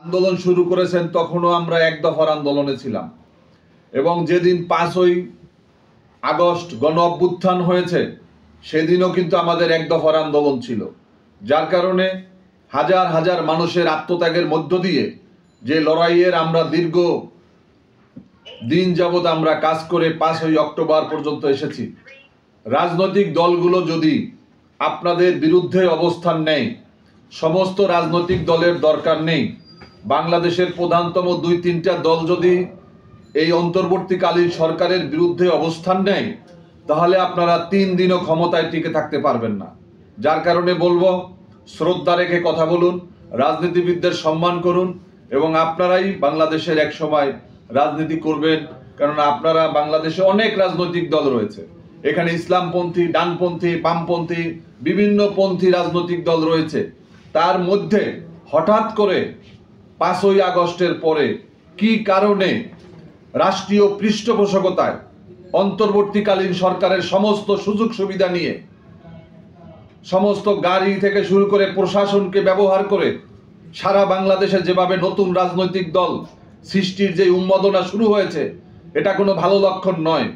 আন্দোলন শুরু করেছেন তখনও আমরা এক দফার আন্দোলনে ছিলাম এবং যেদিন 5ই আগস্ট গণ অভ্যুত্থান হয়েছে সেদিনও কিন্তু আমাদের এক দফার আন্দোলন ছিল, যার কারণে হাজার হাজার মানুষের আত্মত্যাগের মধ্য দিয়ে যে লড়াইয়ের আমরা দীর্ঘ দিন যাবৎ আমরা কাজ করে 5ই অক্টোবর পর্যন্ত এসেছি। রাজনৈতিক দলগুলো যদি আপনাদের বিরুদ্ধে অবস্থান নেয়, সমস্ত রাজনৈতিক দলের দরকার নেই। বাংলাদেশের প্রধানতম 2-3টা দল যদি এই অন্তর্বর্তীকালীন সরকারের বিরুদ্ধে অবস্থান নেয়, তাহলে আপনারা 3 দিনও ক্ষমতায় টিকে থাকতে পারবেন না। যার কারণে বলবো, শ্রদ্ধা রেখে কথা বলুন, রাজনীতিবিদদের সম্মান করুন এবং আপনারাই বাংলাদেশের এক সময় রাজনীতি করবেন। কারণ আপনারা বাংলাদেশে অনেক রাজনৈতিক দল রয়েছে, এখানে ইসলামপন্থী, ডানপন্থী, বামপন্থী, বিভিন্ন পন্থী রাজনৈতিক দল রয়েছে। তার মধ্যে হঠাৎ করে 5ই আগস্টের পরে কি কারণে রাষ্ট্রীয় পৃষ্ঠপোষকতায় অন্তর্বর্তীকালীন সরকারের সমস্ত সুযোগ সুবিধা নিয়ে, সমস্ত গাড়ি থেকে শুরু করে প্রশাসনকে ব্যবহার করে সারা বাংলাদেশে যেভাবে নতুন রাজনৈতিক দল সৃষ্টির যে উন্মাদনা শুরু হয়েছে, এটা কোনো ভালো লক্ষণ নয়।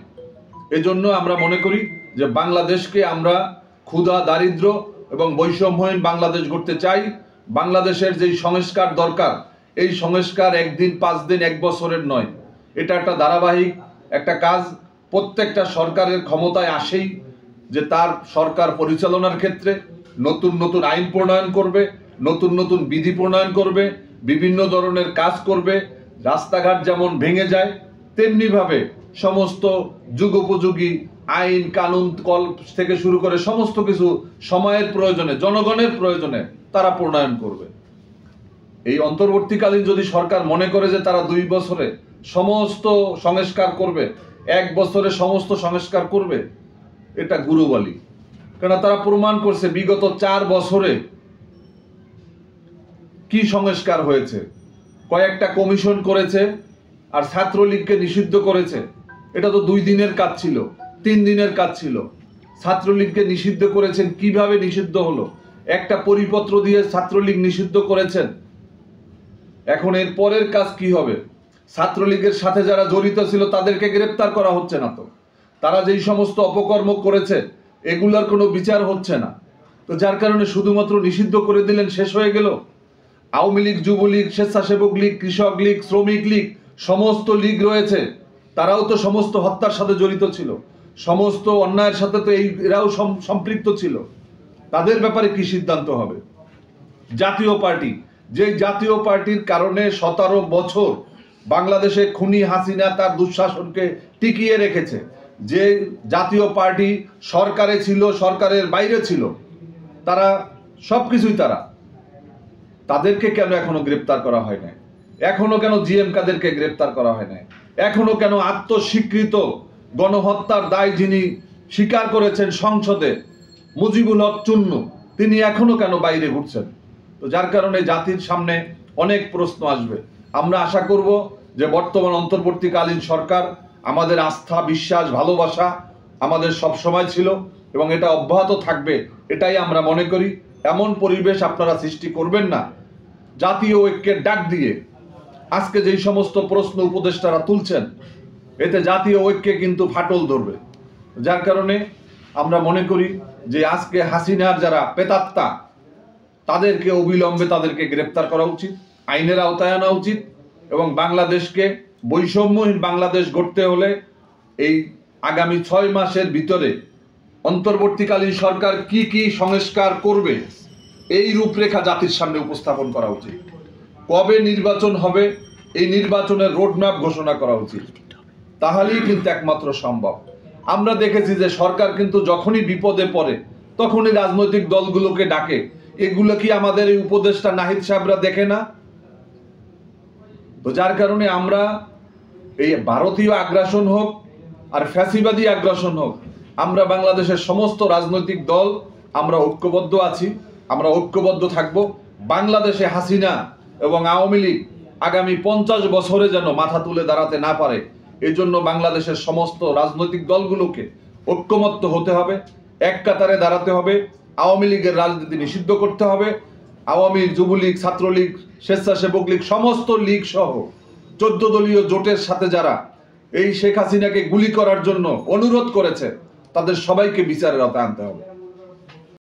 এজন্য আমরা মনে করি যে বাংলাদেশকে আমরা ক্ষুধা, দারিদ্র এবং বৈষম্যহীন বাংলাদেশ গড়তে চাই। বাংলাদেশের যেই সংস্কার দরকার, এই সংস্কার একদিন, 5 দিন, 1 বছরের নয়। এটা একটা ধারাবাহিক একটা কাজ। প্রত্যেকটা সরকারের ক্ষমতায় আসেই যে তার সরকার পরিচালনার ক্ষেত্রে নতুন নতুন আইন প্রণয়ন করবে, নতুন নতুন বিধি প্রণয়ন করবে, বিভিন্ন ধরনের কাজ করবে। রাস্তাঘাট যেমন ভেঙে যায়, তেমনিভাবে সমস্ত যুগোপযোগী আইন কানুন কল থেকে শুরু করে সমস্ত কিছু সময়ের প্রয়োজনে, জনগণের প্রয়োজনে তারা প্রণয়ন করবে। এই অন্তর্বর্তীকালীন যদি সরকার মনে করে যে তারা 2 বছরে সমস্ত সংস্কার করবে, 1 বছরে সমস্ত সংস্কার করবে, এটা গুরুবালি। কেন তারা প্রমাণ করছে বিগত 4 বছরে কি সংস্কার হয়েছে। কয়েকটা কমিশন করেছে আর ছাত্রলীগকে নিষিদ্ধ করেছে। এটা তো 2 দিনের কাজ ছিল, 3 দিনের কাজ ছিল। ছাত্রলীগকে নিষিদ্ধ করেছেন, কিভাবে নিষিদ্ধ হলো? একটা পরিপত্র দিয়ে ছাত্রলীগ নিষিদ্ধ করেছেন। এখন এর পরের কাজ কি হবে? ছাত্রলীগের সাথে যারা জড়িত ছিল তাদেরকে গ্রেপ্তার করা হচ্ছে না। তো তারা যেই সমস্ত অপকর্ম করেছে এগুলার কোনো বিচার হচ্ছে না। তো যার কারণে শুধুমাত্র নিষিদ্ধ করে দিলেন, শেষ হয়ে গেল। আওয়ামী লীগ, যুবলীগ, স্বেচ্ছাসেবক লীগ, কৃষক লীগ, শ্রমিক লীগ, সমস্ত লীগ রয়েছে, তারাও তো সমস্ত হত্যার সাথে জড়িত ছিল, সমস্ত অন্যায়ের সাথে তো এরাও সম্পৃক্ত ছিল। তাদের ব্যাপারে কি সিদ্ধান্ত হবে? জাতীয় পার্টি, যে জাতীয় পার্টির কারণে 17 বছর বাংলাদেশে খুনি হাসিনা তার দুঃশাসনকে টিকিয়ে রেখেছে, যে জাতীয় পার্টি সরকারে ছিল, সরকারের বাইরে ছিল, তারা সবকিছুই তাদেরকে কেন এখনো গ্রেপ্তার করা হয় না? এখনো কেন জিএম কাদেরকে গ্রেপ্তার করা হয় না? এখনো কেন আত্মস্বীকৃত গণহত্যার দায় যিনি স্বীকার করেছেন সংসদে, মুজিবুল হক চুন্নু, তিনি এখনো কেন বাইরে ঘুরছেন? তো যার কারণে জাতির সামনে অনেক প্রশ্ন আসবে। আমরা আশা করব যে বর্তমান অন্তর্বর্তীকালীন সরকার, আমাদের আস্থা, বিশ্বাস, ভালোবাসা আমাদের সব সময় ছিল এবং এটা অব্যাহত থাকবে, এটাই আমরা মনে করি। এমন পরিবেশ আপনারা সৃষ্টি করবেন না জাতীয় ঐক্যের ডাক দিয়ে আজকে যেই সমস্ত প্রশ্ন উপদেষ্টারা তুলছেন, এতে জাতীয় ঐক্যে কিন্তু ফাটল ধরবে। যার কারণে আমরা মনে করি যে আজকে হাসিনার যারা প্রেতাত্মা, তাদেরকে অবিলম্বে তাদেরকে গ্রেপ্তার করা উচিত, আইনের আওতায় আনা উচিত এবং বাংলাদেশকে বৈষম্যহীন বাংলাদেশ গড়তে হলে এই আগামী 6 মাসের ভিতরে অন্তর্বর্তীকালীন সরকার কি কি সংস্কার করবে, এই রূপরেখা জাতির সামনে উপস্থাপন করা উচিত। কবে নির্বাচন হবে, এই নির্বাচনের রোডম্যাপ ঘোষণা করা উচিত। তাহলেই কিন্তু একমাত্র সম্ভব। আমরা দেখেছি যে সরকার কিন্তু যখনই বিপদে পড়ে তখনই রাজনৈতিক দলগুলোকে ডাকে। এগুলো কি আমাদের এই উপদেষ্টা নাহিদ সাহেবরা দেখে না? তো যার কারণে আমরা এই ভারতীয় আগ্রাসন হোক আর ফ্যাসিবাদী আগ্রাসন হোক, আমরা বাংলাদেশের সমস্ত রাজনৈতিক দল আমরা ঐক্যবদ্ধ আছি, আমরা ঐক্যবদ্ধ থাকব। বাংলাদেশে হাসিনা এবং আওয়ামী লীগ আগামী 50 বছরে যেন মাথা তুলে দাঁড়াতে না পারে, এই জন্য বাংলাদেশের সমস্ত রাজনৈতিক দলগুলোকে ঐক্যমত্য হতে হবে, এক কাতারে দাঁড়াতে হবে। আওয়ামী লীগের রাজনীতি নিষিদ্ধ করতে হবে, আওয়ামী, যুবলীগ, ছাত্রলীগ, স্বেচ্ছাসেবক লীগ, সমস্ত লীগ সহ 14 দলীয় জোটের সাথে যারা এই শেখ হাসিনাকে গুলি করার জন্য অনুরোধ করেছে, তাদের সবাইকে বিচারের আওতায় আনতে হবে।